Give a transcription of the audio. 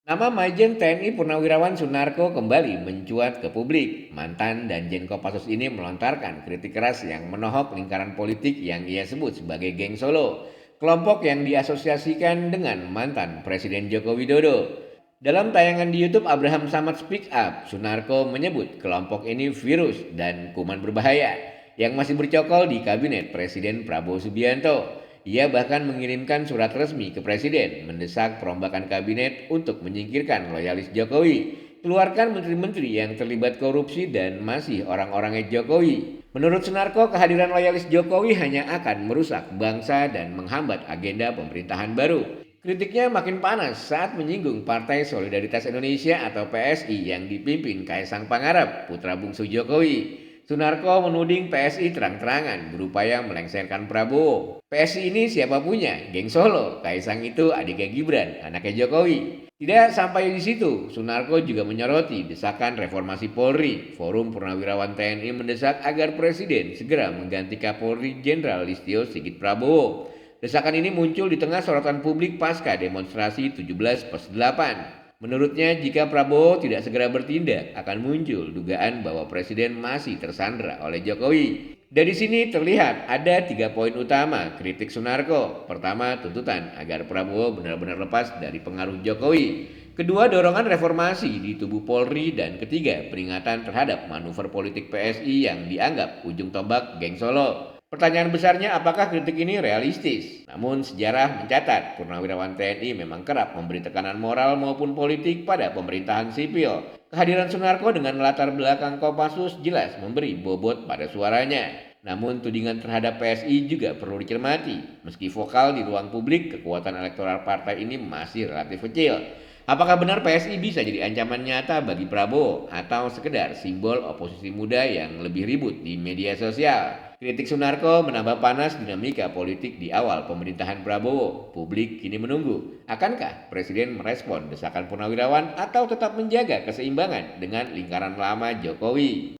Nama Majen TNI Purnawirawan Sunarko kembali mencuat ke publik. Mantan Danjen Kopassus ini melontarkan kritik keras yang menohok lingkaran politik yang ia sebut sebagai geng Solo, kelompok yang diasosiasikan dengan mantan Presiden Joko Widodo. Dalam tayangan di YouTube Abraham Samad Speak Up, Sunarko menyebut kelompok ini virus dan kuman berbahaya yang masih bercokol di kabinet Presiden Prabowo Subianto. Ia bahkan mengirimkan surat resmi ke Presiden mendesak perombakan kabinet untuk menyingkirkan loyalis Jokowi, keluarkan menteri-menteri yang terlibat korupsi dan masih orang-orangnya Jokowi. Menurut Sunarko, kehadiran loyalis Jokowi hanya akan merusak bangsa dan menghambat agenda pemerintahan baru. Kritiknya makin panas saat menyinggung Partai Solidaritas Indonesia atau PSI yang dipimpin Kaisang Pangarep, putra bungsu Jokowi. Sunarko menuding PSI terang-terangan berupaya melengsarkan Prabowo. PSI ini siapa punya? Geng Solo. Kaisang itu adiknya Gibran, anaknya Jokowi. Tidak sampai di situ, Sunarko juga menyoroti desakan reformasi Polri. Forum Purnawirawan TNI mendesak agar Presiden segera mengganti Kapolri Jenderal Listio Sigit Prabowo. Desakan ini muncul di tengah sorotan publik pasca demonstrasi 17+8. Menurutnya, jika Prabowo tidak segera bertindak, akan muncul dugaan bahwa Presiden masih tersandra oleh Jokowi. Dari sini terlihat ada 3 poin utama kritik Sunarko. Pertama, tuntutan agar Prabowo benar-benar lepas dari pengaruh Jokowi. Kedua, dorongan reformasi di tubuh Polri. Dan ketiga, peringatan terhadap manuver politik PSI yang dianggap ujung tombak geng Solo. Pertanyaan besarnya, apakah kritik ini realistis? Namun sejarah mencatat Purnawirawan TNI memang kerap memberi tekanan moral maupun politik pada pemerintahan sipil. Kehadiran Sunarko dengan latar belakang Kopassus jelas memberi bobot pada suaranya. Namun tudingan terhadap PSI juga perlu dicermati. Meski vokal di ruang publik, kekuatan elektoral partai ini masih relatif kecil. Apakah benar PSI bisa jadi ancaman nyata bagi Prabowo atau sekedar simbol oposisi muda yang lebih ribut di media sosial? Kritik Sunarko menambah panas dinamika politik di awal pemerintahan Prabowo. Publik kini menunggu, akankah Presiden merespon desakan Purnawirawan atau tetap menjaga keseimbangan dengan lingkaran lama Jokowi?